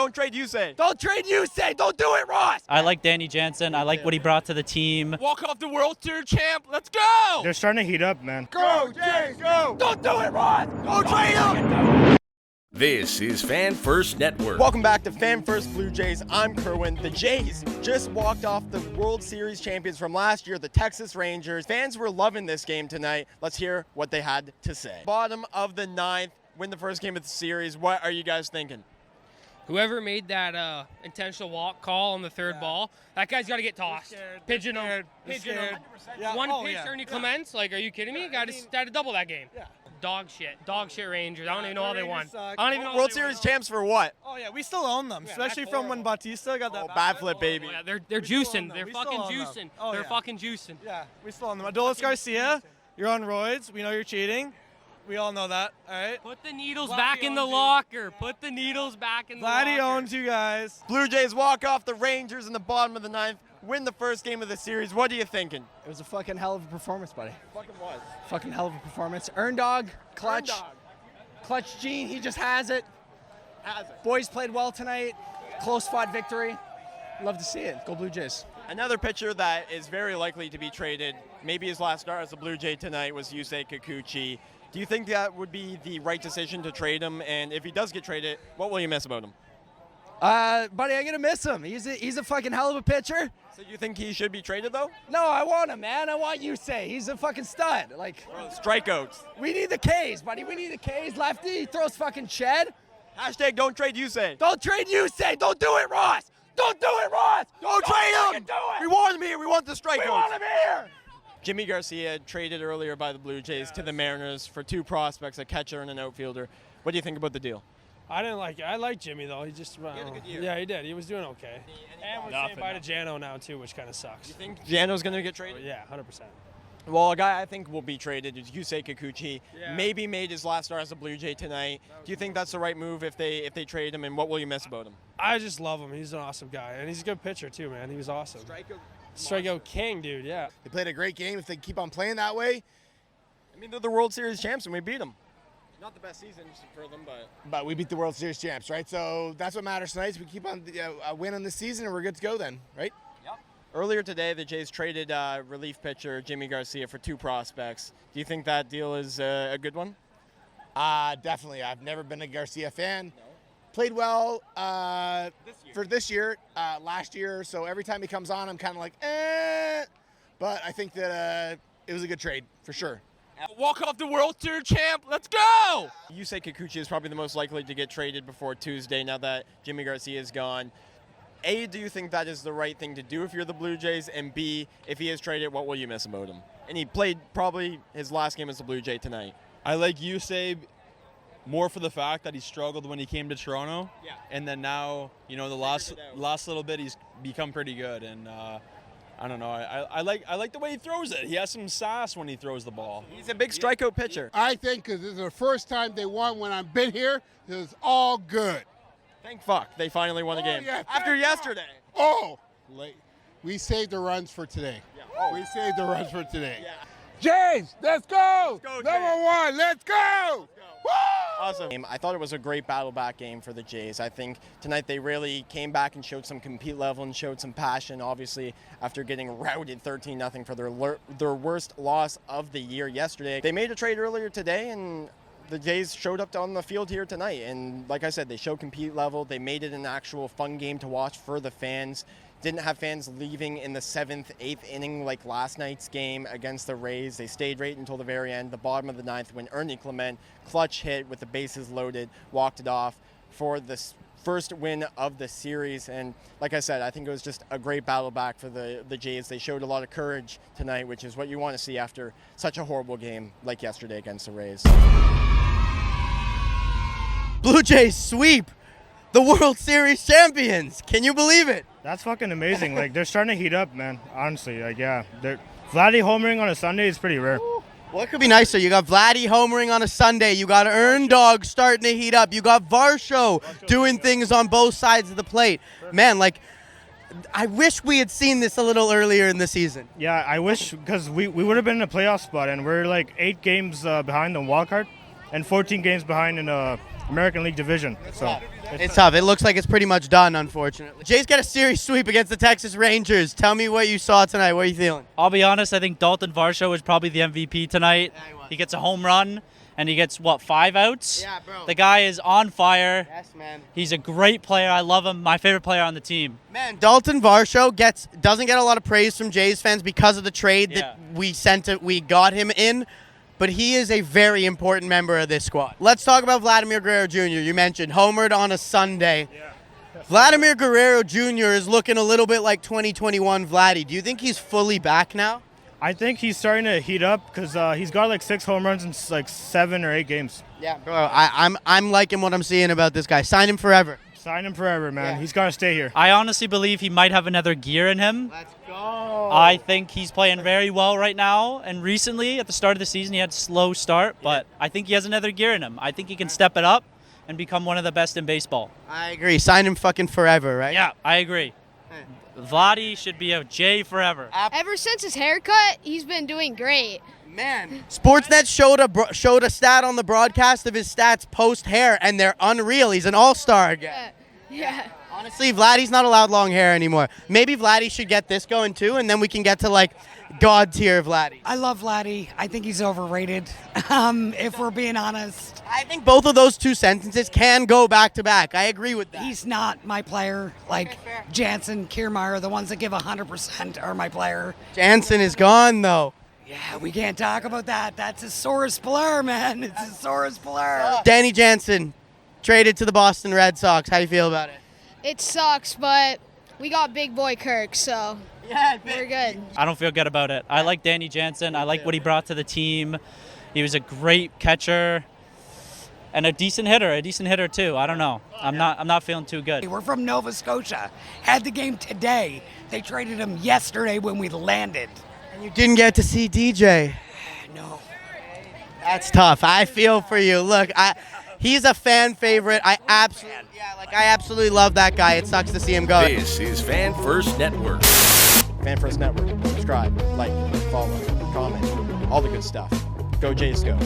don't trade Yusei. Don't trade Yusei. Don't do it, Ross. I like Danny Jansen. I like what he brought to the team. Walk off the World Series champ. Let's go. They're starting to heat up, man. Go, Jays, go. Don't do it, Ross. Don't trade him. This is Fan First Network. Welcome back to Fan First Blue Jays. I'm Curwin. The Jays just walked off the World Series champions from last year, the Texas Rangers. Fans were loving this game tonight. Let's hear what they had to say. Bottom of the ninth, win the first game of the series. What are you guys thinking? Whoever made that intentional walk call on the third ball, that guy's got to get tossed. Pigeon him. Pigeon him. Yeah. One pitch, Ernie Clements. Like, are you kidding me? Got to double that game. Yeah. Dog shit Rangers. I don't even know how they won. I don't even know. World Series champs for what? Oh, yeah, we still own them, especially from when Bautista got that. Bad flip, baby. Oh, yeah, they're juicing. They're fucking juicing. Oh, They're yeah. fucking juicing. Yeah, we still own them. Adolis Garcia, you're on roids. We know you're cheating. We all know that, all right? Put the needles Vladdy back in the owns you. locker. Put the needles back in the locker. Vladdy owns you guys. Blue Jays walk off the Rangers in the bottom of the ninth, win the first game of the series. What are you thinking? It was a fucking hell of a performance, buddy. Fucking was. Fucking hell of a performance. Earn dog, clutch. Earn dog. Clutch Gene, he just has it. Has it. Boys played well tonight. Close fought victory. Love to see it. Go Blue Jays. Another pitcher that is very likely to be traded, maybe his last start as a Blue Jay tonight, was Yusei Kikuchi. Do you think that would be the right decision to trade him? And if he does get traded, what will you miss about him? Buddy, I'm gonna miss him. He's a fucking hell of a pitcher. So you think he should be traded, though? No, I want him, man. I want Yusei. He's a fucking stud. Like, Strikeouts. we need the K's, buddy. We need the K's. Lefty, he throws fucking shed. Hashtag don't trade Yusei. Don't trade Yusei. Don't do it, Ross. Don't do it, Ross. Don't trade fucking him. do it. We want him here. We want the strikeouts. We want him here. Jimmy Garcia traded earlier by the Blue Jays to the Mariners for two prospects, a catcher and an outfielder. What do you think about the deal? I didn't like it. I like Jimmy, though. He just, had a good year. Yeah, he did. He was doing okay. And we're saying bye to Jano now, too, which kind of sucks. You think Jano's going to get traded? Yeah, 100%. Well, a guy I think will be traded is Yusei Kikuchi. Yeah. Maybe made his last start as a Blue Jay tonight. Do you think that's the right move if they trade him, and what will you miss about him? I just love him. He's an awesome guy. And he's a good pitcher, too, man. He was awesome. Strikeout king, dude, yeah. They played a great game. If they keep on playing that way, I mean, they're the World Series champs, and we beat them. Not the best season for them, but we beat the World Series champs, right? So that's what matters tonight. Is we keep on winning this season, and we're good to go then, right? Yep. Earlier today, the Jays traded relief pitcher Yimi Garcia for two prospects. Do you think that deal is a good one? Definitely. I've never been a Garcia fan. No. Played well for this year, last year. So every time he comes on, I'm kind of like, eh. But I think that it was a good trade for sure. Walk off the World Series champ. Let's go! Yusei Kikuchi is probably the most likely to get traded before Tuesday now that Yimi Garcia is gone. A, do you think that is the right thing to do if you're the Blue Jays? And B, if he is traded, what will you miss about him? And he played probably his last game as a Blue Jay tonight. I like Yusei more for the fact that he struggled when he came to Toronto. Yeah. And then now, the last little bit he's become pretty good. And I don't know. I like the way he throws it. He has some sass when he throws the ball. He's a big strikeout pitcher. I think because this is the first time they won when I've been here, it was all good. Thank fuck they finally won the game. Yeah, after yesterday. Oh, we saved the runs for today. Yeah. Oh. We saved the runs for today. Yeah. Jays, let's go! Let's go, Number Jays. one, let's go! Woo! Awesome. I thought it was a great battle back game for the Jays. I think tonight they really came back and showed some compete level and showed some passion, obviously, after getting routed 13-0 for their worst loss of the year yesterday. They made a trade earlier today, and the Jays showed up on the field here tonight. And like I said, they showed compete level. They made it an actual fun game to watch for the fans. Didn't have fans leaving in the 7th, 8th inning like last night's game against the Rays. They stayed right until the very end, the bottom of the ninth, when Ernie Clement, clutch hit with the bases loaded, walked it off for the first win of the series. And like I said, I think it was just a great battle back for the Jays. They showed a lot of courage tonight, which is what you want to see after such a horrible game like yesterday against the Rays. Blue Jays sweep the World Series champions. Can you believe it? That's fucking amazing. Like, they're starting to heat up, man. Honestly, like, yeah. Vladdy homering on a Sunday is pretty rare. What could be nicer? You got Vladdy homering on a Sunday. You got Earn Dog starting to heat up. You got Varsho doing things on both sides of the plate. Man, like, I wish we had seen this a little earlier in the season. Yeah, I wish, because we would have been in a playoff spot, and we're like 8 games behind the wild card and 14 games behind in American League division. So It's tough. It looks like it's pretty much done, unfortunately. Jays got a series sweep against the Texas Rangers. Tell me what you saw tonight. What are you feeling? I'll be honest, I think Dalton Varsho was probably the MVP tonight. Yeah, he was. He gets a home run, and he gets, 5 outs? Yeah, bro. The guy is on fire. Yes, man. He's a great player. I love him. My favorite player on the team. Man, Dalton Varsho doesn't get a lot of praise from Jays fans because of the trade that we got him in, but he is a very important member of this squad. Let's talk about Vladimir Guerrero Jr. You mentioned homered on a Sunday. Yeah. Vladimir Guerrero Jr. is looking a little bit like 2021 Vladdy. Do you think he's fully back now? I think he's starting to heat up because he's got like 6 home runs in like 7 or 8 games. Yeah, bro. I'm liking what I'm seeing about this guy. Sign him forever. Sign him forever, man. Yeah. He's got to stay here. I honestly believe he might have another gear in him. Let's go. I think he's playing very well right now. And recently, at the start of the season, he had a slow start, but I think he has another gear in him. I think he can step it up and become one of the best in baseball. I agree. Sign him fucking forever, right? Yeah, I agree. Vladdy should be a J forever. Ever since his haircut, he's been doing great. Man, Sportsnet showed a stat on the broadcast of his stats post hair, and they're unreal. He's an all-star again. Yeah. Honestly, Vladdy's not allowed long hair anymore. Maybe Vladdy should get this going too, and then we can get to like God tier Vladdy. I love Vladdy. I think he's overrated. If we're being honest, I think both of those two sentences can go back to back. I agree with that. he's not my player. Like Jansen, Kiermaier, the ones that give 100% are my player. Jansen is gone though. Yeah, we can't talk about that. That's a Saurus blur, man. It's a Saurus blur. Danny Jansen traded to the Boston Red Sox. How do you feel about it? It sucks, but we got big boy Kirk, so we're good. I don't feel good about it. I like Danny Jansen. I like what he brought to the team. He was a great catcher and a decent hitter too. I don't know. I'm not feeling too good. We're from Nova Scotia. Had the game today. They traded him yesterday when we landed. And you didn't get to see DJ. No. That's tough. I feel for you. Look, he's a fan favorite. I absolutely love that guy. It sucks to see him go. This is Fan First Network. Fan First Network. Subscribe, like, follow, comment, all the good stuff. Go Jays, go.